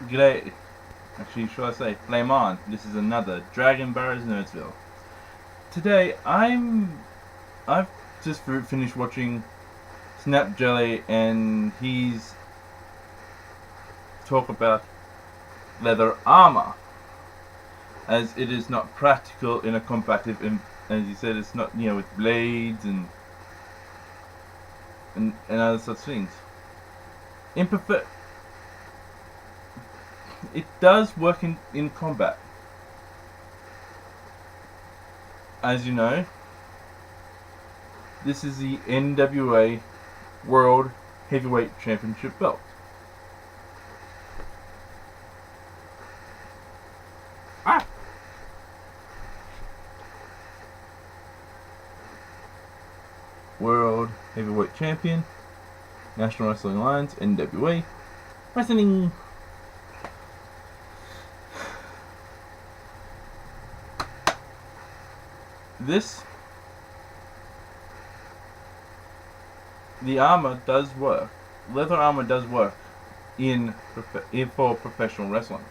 G'day. Actually, should I say, flame on. This is another Dragon Barrows Nerdsville. Today, I've just finished watching Snap Jelly, and he's talk about leather armor, as it is not practical in a combative, as he said, it's not, with blades and other such things. Imperfect. It does work in combat. As you know, this is the NWA World Heavyweight Championship belt. Ah! World Heavyweight Champion, National Wrestling Alliance, NWA, Wrestling. The armor does work. Leather armor does work for professional wrestling.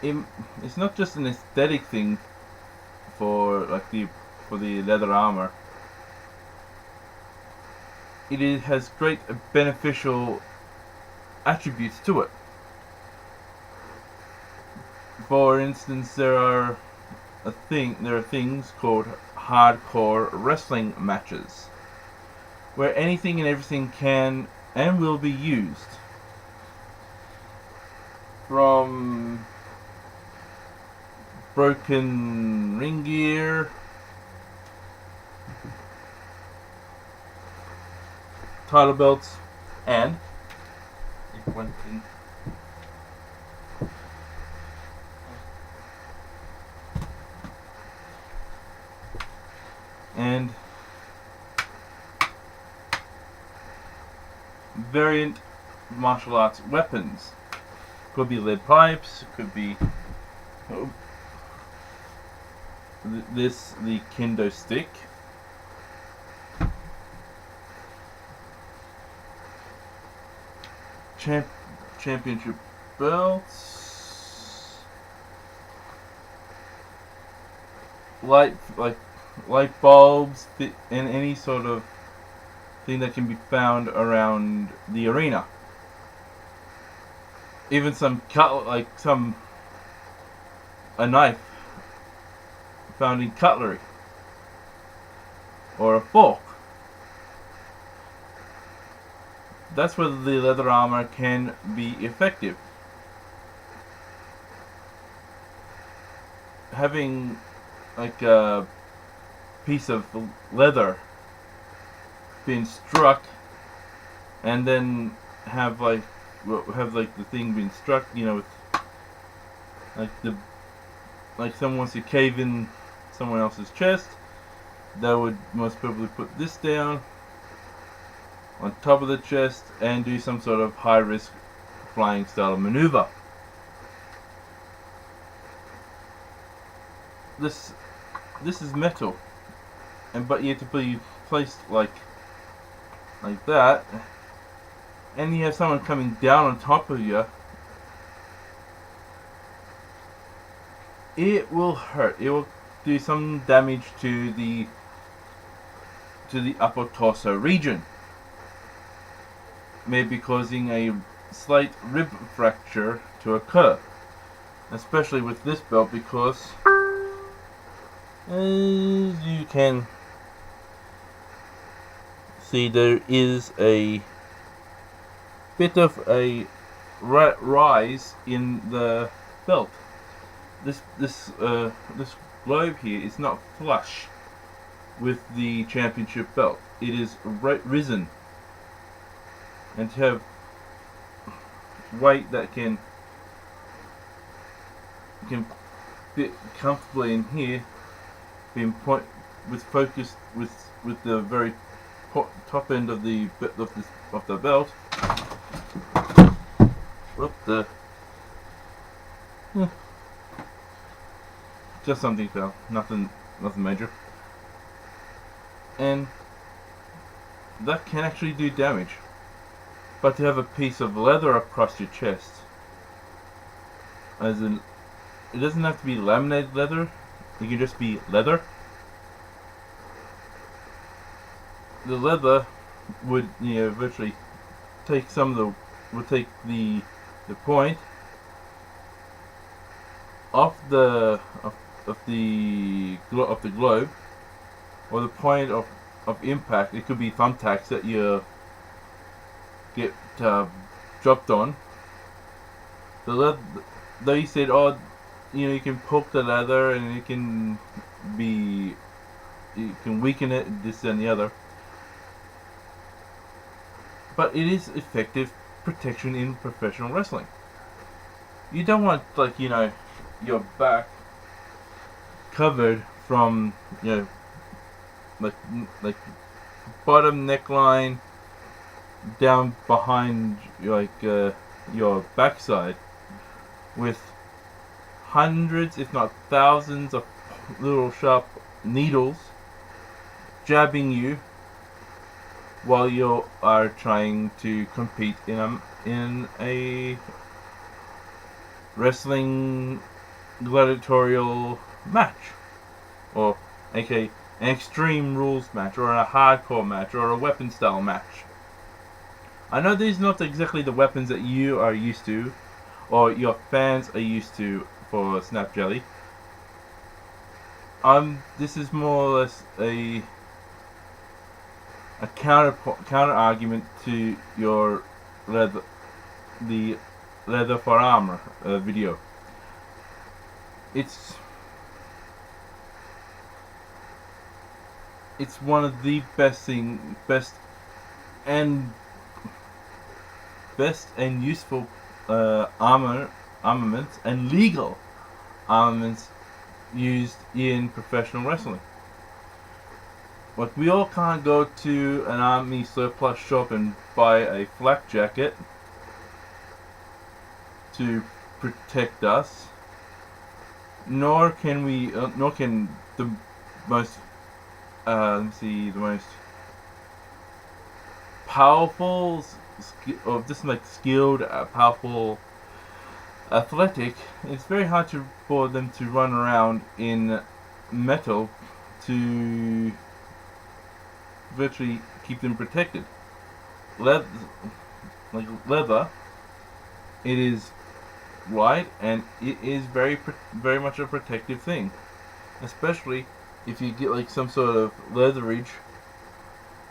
It's not just an aesthetic thing for the leather armor. It has great beneficial attributes to it. For instance, there are things called hardcore wrestling matches, where anything and everything can and will be used. From broken ring gear, title belts, and if one thing. And variant martial arts weapons. Could be lead pipes, could be the kendo stick. Championship belts. Light bulbs, and any sort of thing that can be found around the arena. Even a knife found in cutlery, or a fork. That's where the leather armor can be effective. Having a piece of leather being struck, and then have the thing being struck, with someone wants to cave in someone else's chest, they would most probably put this down on top of the chest and do some sort of high risk flying style maneuver. This is metal, but yet to be placed like that, and you have someone coming down on top of you, it will hurt. It will do some damage to the upper torso region, maybe causing a slight rib fracture to occur, especially with this belt, because as you can see, there is a bit of a rise in the belt. This globe here is not flush with the championship belt. It is risen, and to have weight that can fit comfortably in here, being focused with the very top end of the belt. What the? Just something fell. Nothing major. And that can actually do damage. but to have a piece of leather across your chest, as in, it doesn't have to be laminated leather, it can just be leather. The leather would, virtually take the point off the globe, or the point of impact. It could be thumbtacks that you get dropped on. The leather, they said, oh, you can poke the leather and you can weaken it, this and the other. But it is effective protection in professional wrestling. You don't want, your back covered from, like bottom neckline down behind, your backside, with hundreds, if not thousands, of little sharp needles jabbing you while you are trying to compete in a wrestling gladiatorial match, or aka an extreme rules match, or a hardcore match, or a weapon style match. I know these are not exactly the weapons that you are used to, or your fans are used to for Snap Jelly. This is more or less a counter argument to your the leather for armor video. It's one of the best and useful armaments and legal armaments used in professional wrestling. Like, we all can't go to an army surplus shop and buy a flak jacket to protect us, nor can the most powerful, or just like skilled, powerful, athletic. It's very hard for them to run around in metal to virtually keep them protected. Leather, it is light and it is very much a protective thing, especially if you get like some sort of leatherage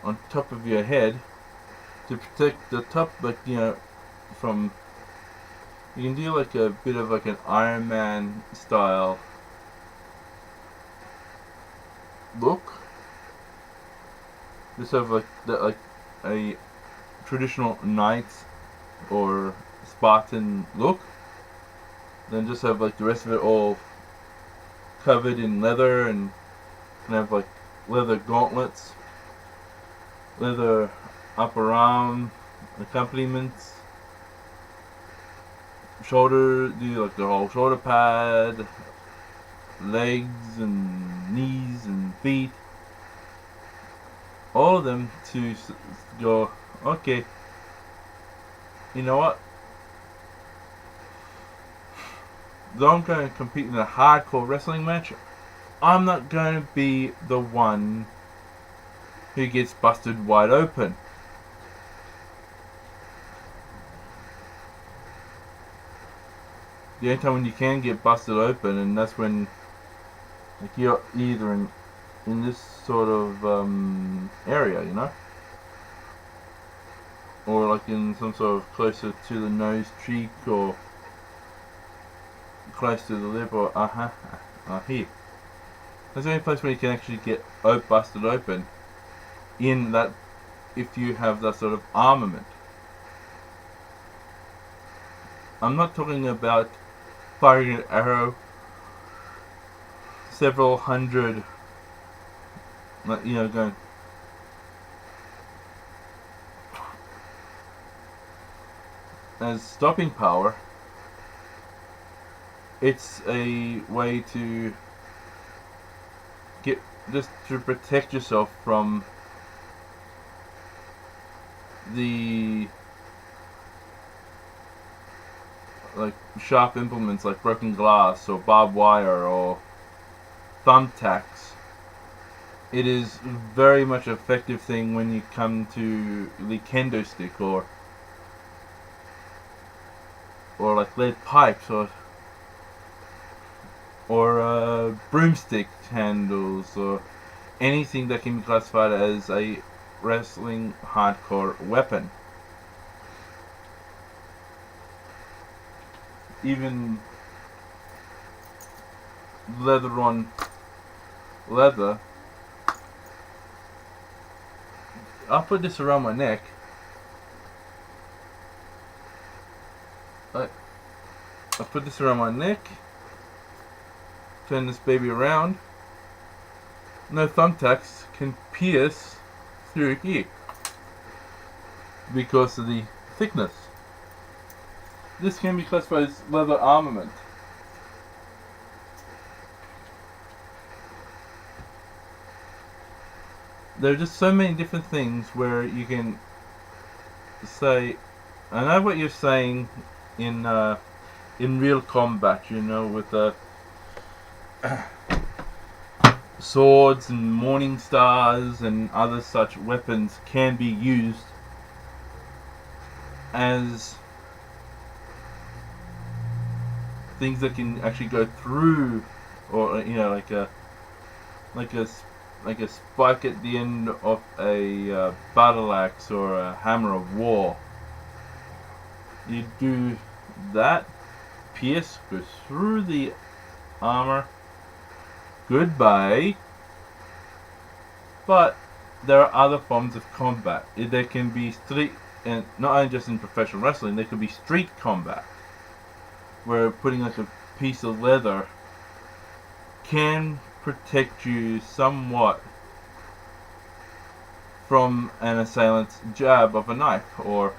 on top of your head to protect the top, from. You can do like a bit of like an Iron Man style look. Just have like a traditional knights or Spartan look. Then just have like the rest of it all covered in leather, and have like leather gauntlets, leather upper arm accompaniments, do like the whole shoulder pad, legs and knees and feet, all of them to go, okay, you know what, though I'm going to compete in a hardcore wrestling match, I'm not going to be the one who gets busted wide open. The only time when you can get busted open, and that's when you're either in this sort of area, or like in some sort of closer to the nose cheek, or close to the lip, or here. That's the only place where you can actually get busted open in that, if you have that sort of armament. I'm not talking about firing an arrow several hundred, going. As stopping power, it's a way to protect yourself from the like sharp implements like broken glass or barbed wire or thumbtacks. It is very much an effective thing when you come to the kendo stick or like lead pipes or broomstick handles or anything that can be classified as a wrestling hardcore weapon. Even leather on leather. I'll put this around my neck. I'll put this around my neck. Turn this baby around. No thumbtacks can pierce through here because of the thickness. This can be classified as leather armament. There are just so many different things where you can say, I know what you're saying in real combat, you know, with swords and morning stars and other such weapons can be used as things that can actually go through, or you know, like a spike at the end of a battle axe or a hammer of war. You do that, pierce, goes through the armor, goodbye. But there are other forms of combat. There can be street, and not only just in professional wrestling, there can be street combat, where putting like a piece of leather can protect you somewhat from an assailant's jab of a knife or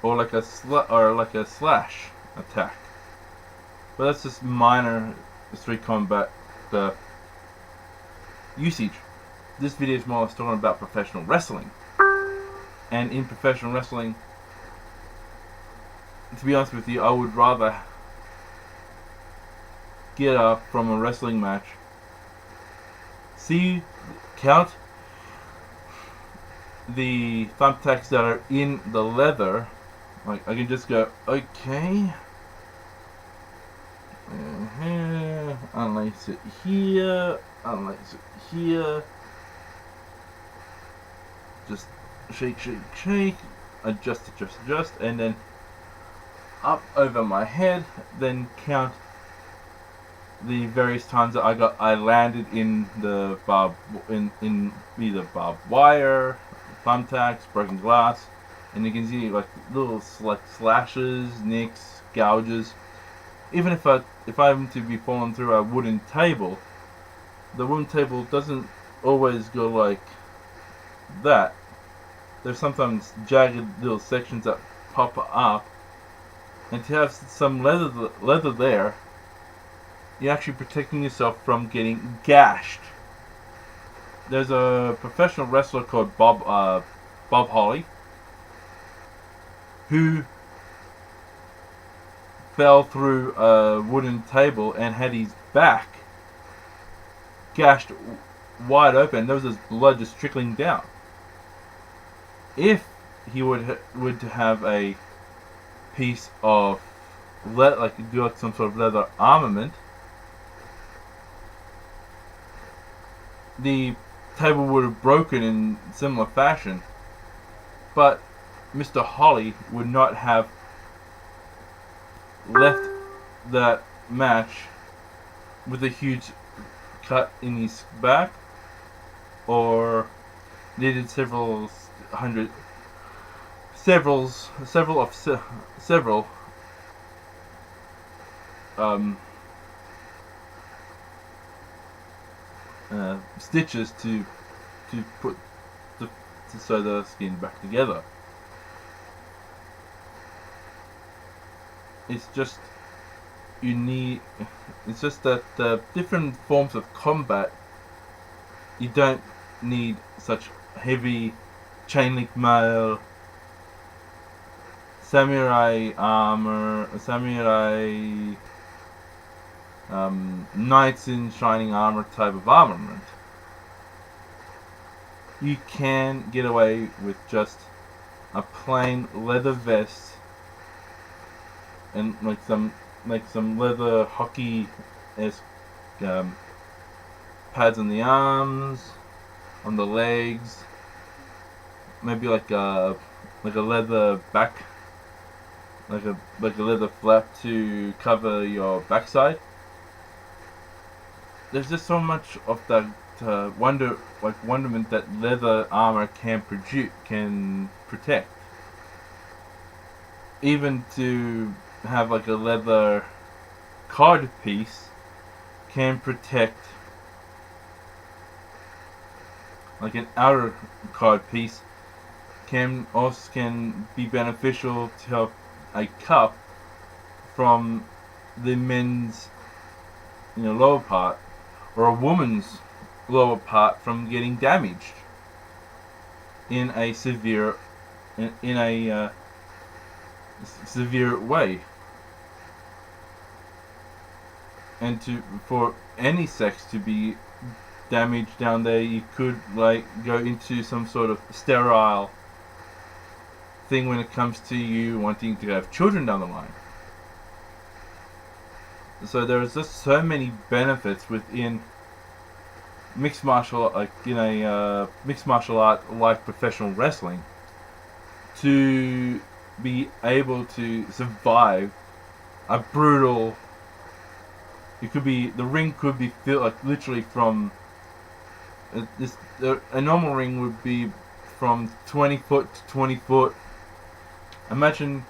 like a slash attack. But that's just minor street combat usage. This video is more or less talking about professional wrestling. And in professional wrestling, to be honest with you, I would rather get up from a wrestling match, count the thumbtacks that are in the leather. Like, I can just go, okay, unlace it here, unlace it here, just shake, shake, shake, adjust, and then up over my head, then count the various times that I landed in the in either barbed wire, thumbtacks, broken glass, and you can see like little slashes, nicks, gouges. Even if I'm to be falling through a wooden table, the wooden table doesn't always go like that. There's sometimes jagged little sections that pop up, and to have some leather there, you're actually protecting yourself from getting gashed. There's a professional wrestler called Bob Holly, who fell through a wooden table and had his back gashed wide open. There was this blood just trickling down. If he would have a piece of like some sort of leather armament, the table would have broken in similar fashion, but Mr. Holly would not have left that match with a huge cut in his back, or needed several stitches to sew the skin back together. It's just that different forms of combat, you don't need such heavy chain link mail samurai armor, samurai knights in shining armor type of armament, you can get away with just a plain leather vest and like some leather hockey-esque pads on the arms, on the legs, maybe like a leather back, like a leather flap to cover your backside. There's just so much of that wonderment that leather armor can protect. Even to have like a leather card piece can protect, like an outer card piece can be beneficial to help a cup from the men's lower part, or a woman's lower part from getting damaged in a severe severe way. And for any sex to be damaged down there, you could like go into some sort of sterile thing when it comes to you wanting to have children down the line. So there's just so many benefits within mixed martial art, mixed martial art like professional wrestling, to be able to survive a brutal. The ring could be filled like literally from a normal ring would be from 20 foot to 20 foot. Imagine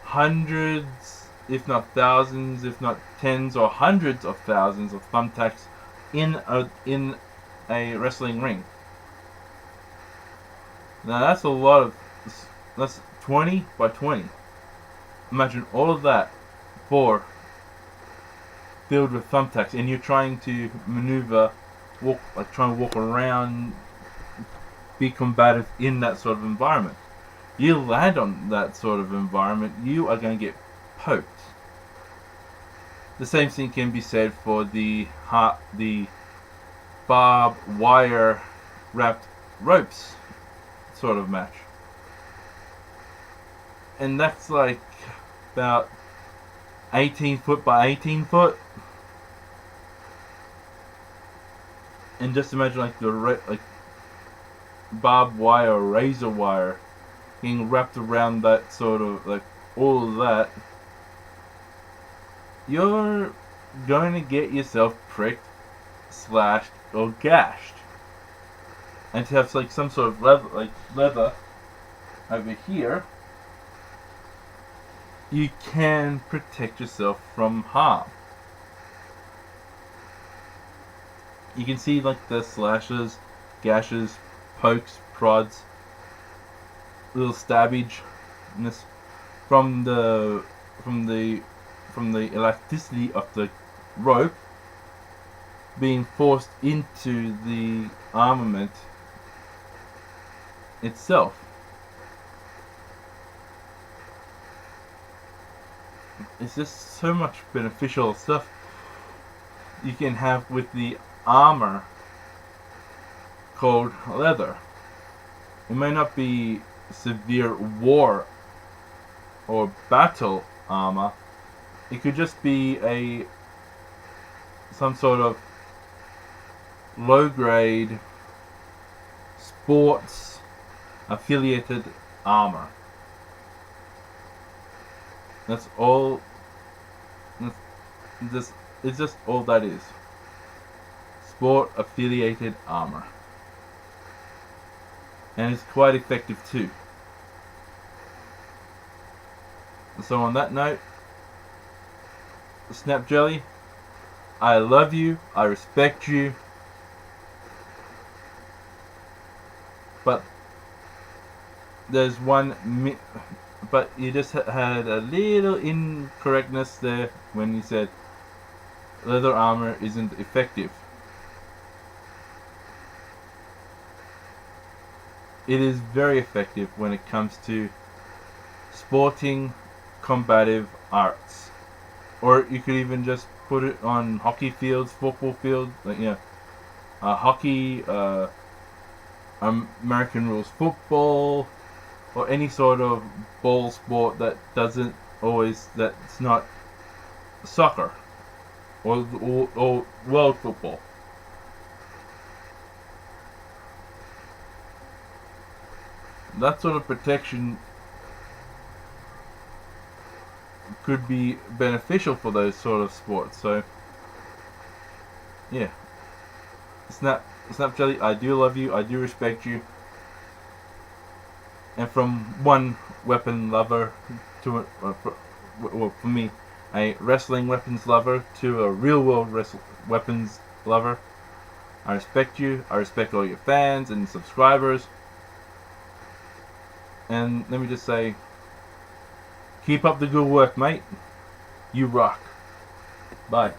hundreds, if not thousands, if not tens or hundreds of thousands of thumbtacks in a wrestling ring. Now that's a lot of. That's 20 by 20. Imagine all of that filled with thumbtacks, and you're trying to maneuver, trying to walk around, be combative in that sort of environment. You land on that sort of environment, you are going to get poked. The same thing can be said for the barbed wire wrapped ropes sort of match. And that's like about 18 foot by 18 foot. And just imagine like barbed wire or razor wire being wrapped around that sort of like all of that. You're going to get yourself pricked, slashed, or gashed. And to have like some sort of leather over here, you can protect yourself from harm. You can see like the slashes, gashes, pokes, prods, little stabbage from the elasticity of the rope being forced into the armament itself. It's just so much beneficial stuff you can have with the armor called leather. It may not be severe war or battle armor. It could just be some sort of low grade sports affiliated armor. That's all. It's just all that is. Sport affiliated armor. And it's quite effective too. So on that note, Snap Jelly, I love you, I respect you, but there's but you just had a little incorrectness there when you said leather armor isn't effective. It is very effective when it comes to sporting combative arts. Or you could even just put it on hockey fields, football fields, hockey, American rules football, or any sort of ball sport that doesn't always, that's not soccer or world football. That sort of protection could be beneficial for those sort of sports. So yeah, Snap Jelly, I do love you, I do respect you, and from one weapon lover to for me, a wrestling weapons lover to a real world weapons lover, I respect you. I respect all your fans and subscribers. And let me just say, keep up the good work, mate. You rock. Bye.